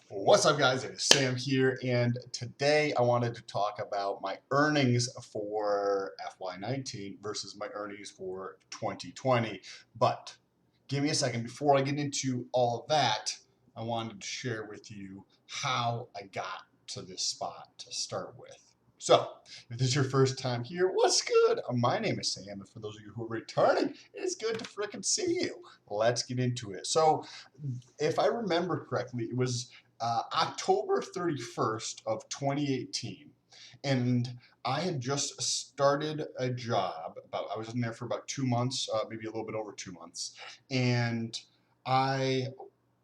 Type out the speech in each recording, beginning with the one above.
What's up, guys? It is Sam here, and today I wanted to talk about my earnings for FY19 versus my earnings for 2020. But give me a second. Before I get into all of that, I wanted to share with you how I got to this spot to start with. So, if this is your first time here, what's good? My name is Sam, and for those of you who are returning, it's good to frickin' see you. Let's get into it. So, if I remember correctly, it was October 31st of 2018, and I had just started a job. I was in there for about 2 months, maybe a little bit over 2 months, and I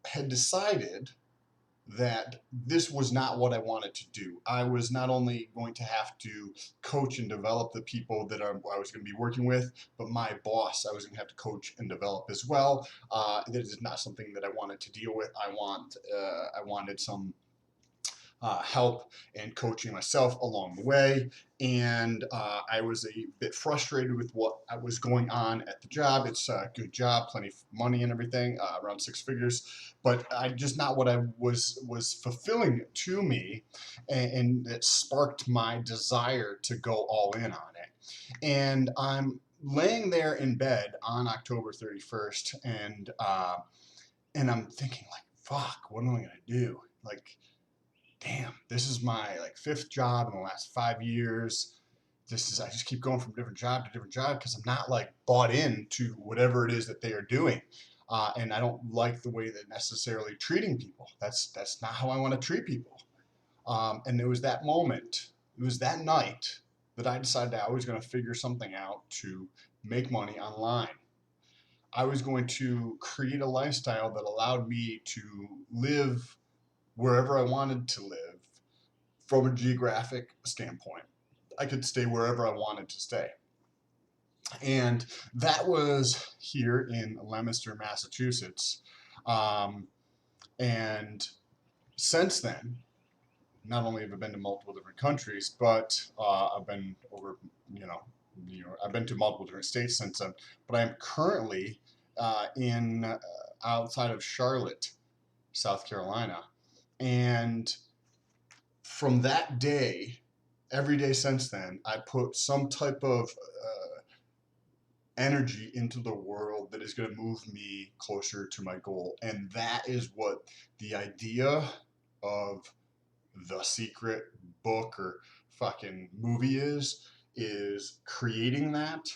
had decided that this was not what I wanted to do. I was not only going to have to coach and develop the people that I was going to be working with, but my boss I was going to have to coach and develop as well. That is not something that I wanted to deal with. I wanted some help and coaching myself along the way. And I was a bit frustrated with what was going on at the job. It's a good job, plenty of money and everything, around six figures, but just not what I was fulfilling to me, and it sparked my desire to go all in on it. And I'm laying there in bed on October 31st, and I'm thinking like, fuck, what am I gonna do? Like, damn, this is my like fifth job in the last 5 years. I just keep going from different job to different job because I'm not like bought in to whatever it is that they are doing. And I don't like the way they're necessarily treating people. That's not how I want to treat people. And it was that moment, it was that night that I decided I was going to figure something out to make money online. I was going to create a lifestyle that allowed me to live wherever I wanted to live from a geographic standpoint. I could stay wherever I wanted to stay. And that was here in Leominster, Massachusetts. Um, and since then, not only have I been to multiple different countries, but I've been over, I've been to multiple different states since then. But I'm currently in outside of Charlotte, South Carolina, and from that day, every day since then, I put some type of energy into the world that is going to move me closer to my goal. And that is what the idea of The Secret book or fucking movie is creating that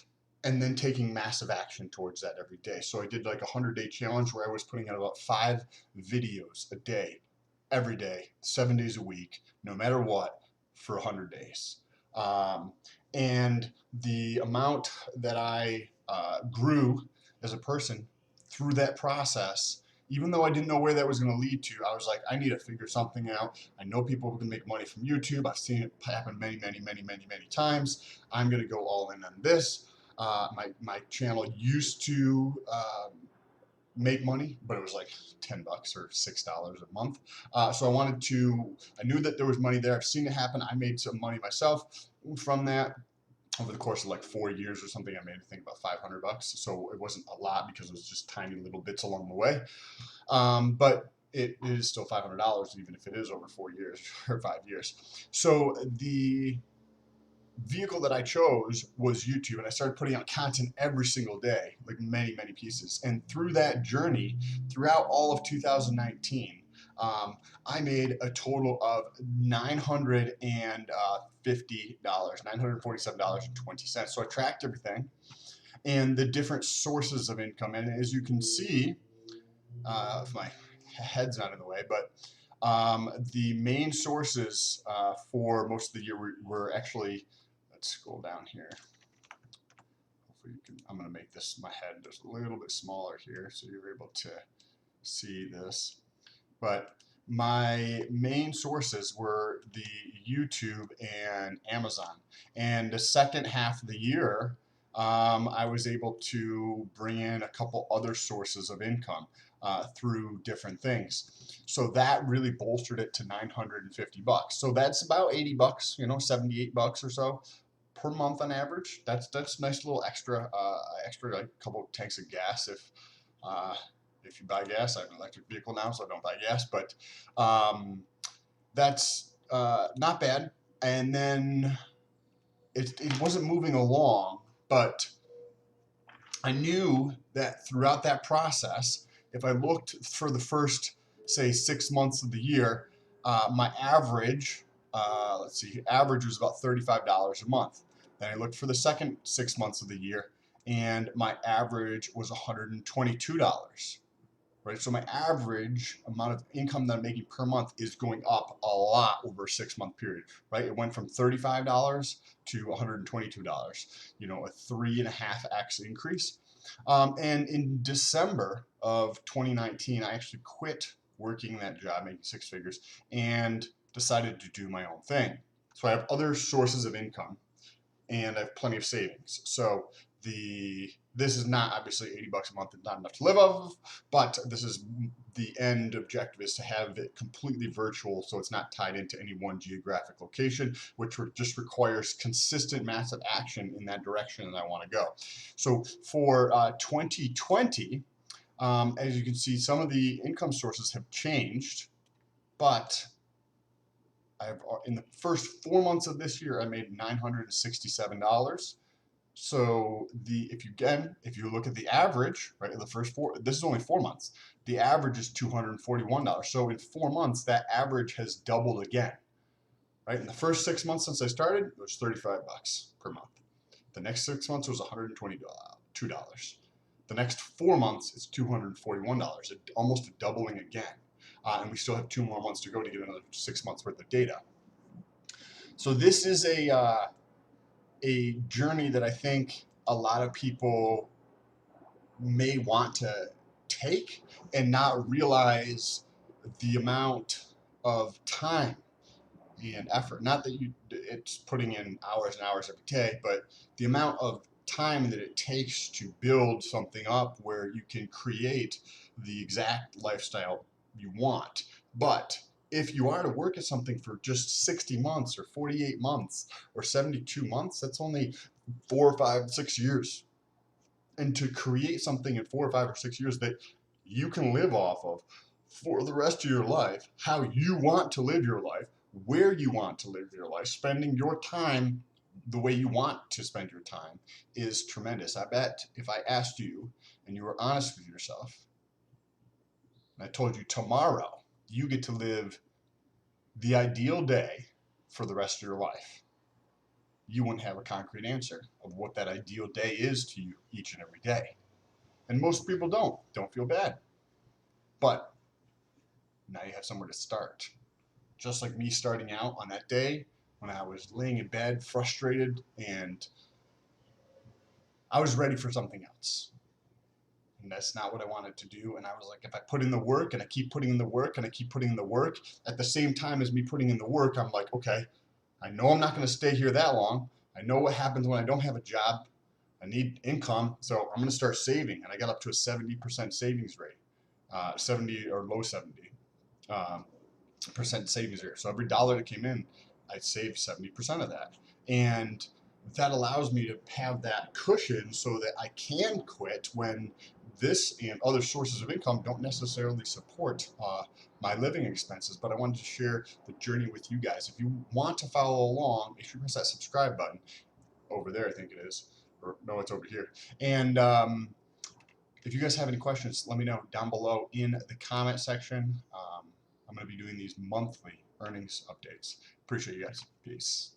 and then taking massive action towards that every day. So I did like a 100-day challenge where I was putting out about 5 videos a day, every day, 7 days a week, no matter what, for 100 days. And the amount that I grew as a person through that process, even though I didn't know where that was going to lead to, I was like, I need to figure something out. I know people who can make money from YouTube. I've seen it happen many, many, many, many, many times. I'm going to go all in on this. My channel used to make money, but it was like $10 or $6 a month. So I knew that there was money there. I've seen it happen. I made some money myself from that. Over the course of like 4 years or something, I made, I think, about $500. So it wasn't a lot because it was just tiny little bits along the way. But it is still $500, even if it is over 4 years or 5 years. So the vehicle that I chose was YouTube, and I started putting out content every single day, like many, many pieces. And through that journey, throughout all of 2019, I made a total of $947.20. So I tracked everything and the different sources of income. And as you can see, if my head's not in the way, but the main sources for most of the year were actually, let's scroll down here. Hopefully you can, I'm going to make this, my head just a little bit smaller here so you're able to see this. But my main sources were the YouTube and Amazon. And the second half of the year, I was able to bring in a couple other sources of income through different things. So that really bolstered it to $950. So that's about $80, $78 or so per month on average. That's nice little extra, like a couple of tanks of gas if you buy gas. I have an electric vehicle now, so I don't buy gas, but that's not bad. And then it wasn't moving along, but I knew that throughout that process, if I looked for the first, say, 6 months of the year, my average, let's see, average was about $35 a month. Then I looked for the second 6 months of the year, and my average was $122. Right, so my average amount of income that I'm making per month is going up a lot over a 6 month period. Right, it went from $35 to $122. You know, a 3.5x increase. And in December of 2019, I actually quit working that job, making six figures, and decided to do my own thing. So I have other sources of income, and I have plenty of savings. So this is not obviously $80 a month, it's not enough to live off of, but this is the end objective, is to have it completely virtual, so it's not tied into any one geographic location, which just requires consistent massive action in that direction that I want to go. So for 2020, as you can see, some of the income sources have changed, but in the first 4 months of this year, I made $967. So if you look at the average, right, in the first this is only 4 months. The average is $241. So in 4 months, that average has doubled again. Right, in the first 6 months since I started, it was $35 per month. The next 6 months was $122. The next 4 months is $241. Almost a doubling again. And we still have 2 more months to go to get another 6 months worth of data. So this is a journey that I think a lot of people may want to take and not realize the amount of time and effort. Not that it's putting in hours and hours every day, but the amount of time that it takes to build something up where you can create the exact lifestyle you want. But if you are to work at something for just 60 months or 48 months or 72 months, that's only 4, 5, 6 years. And to create something in 4 or 5 or 6 years that you can live off of for the rest of your life, how you want to live your life, where you want to live your life, spending your time the way you want to spend your time, is tremendous. I bet if I asked you and you were honest with yourself, and I told you tomorrow you get to live the ideal day for the rest of your life, you wouldn't have a concrete answer of what that ideal day is to you each and every day. And most people don't feel bad. But now you have somewhere to start. Just like me starting out on that day when I was laying in bed, frustrated, and I was ready for something else. And that's not what I wanted to do. And I was like, if I put in the work and I keep putting in the work and I keep putting in the work, at the same time as me putting in the work, I'm like, okay, I know I'm not going to stay here that long. I know what happens when I don't have a job. I need income, so I'm going to start saving. And I got up to a 70% savings rate, 70 or low 70 percent savings rate. So every dollar that came in, I saved 70% of that. And that allows me to have that cushion so that I can quit when this and other sources of income don't necessarily support my living expenses. But I wanted to share the journey with you guys. If you want to follow along, make sure you press that subscribe button over there, I think it is. Or no, it's over here. And if you guys have any questions, let me know down below in the comment section. I'm going to be doing these monthly earnings updates. Appreciate you guys. Peace.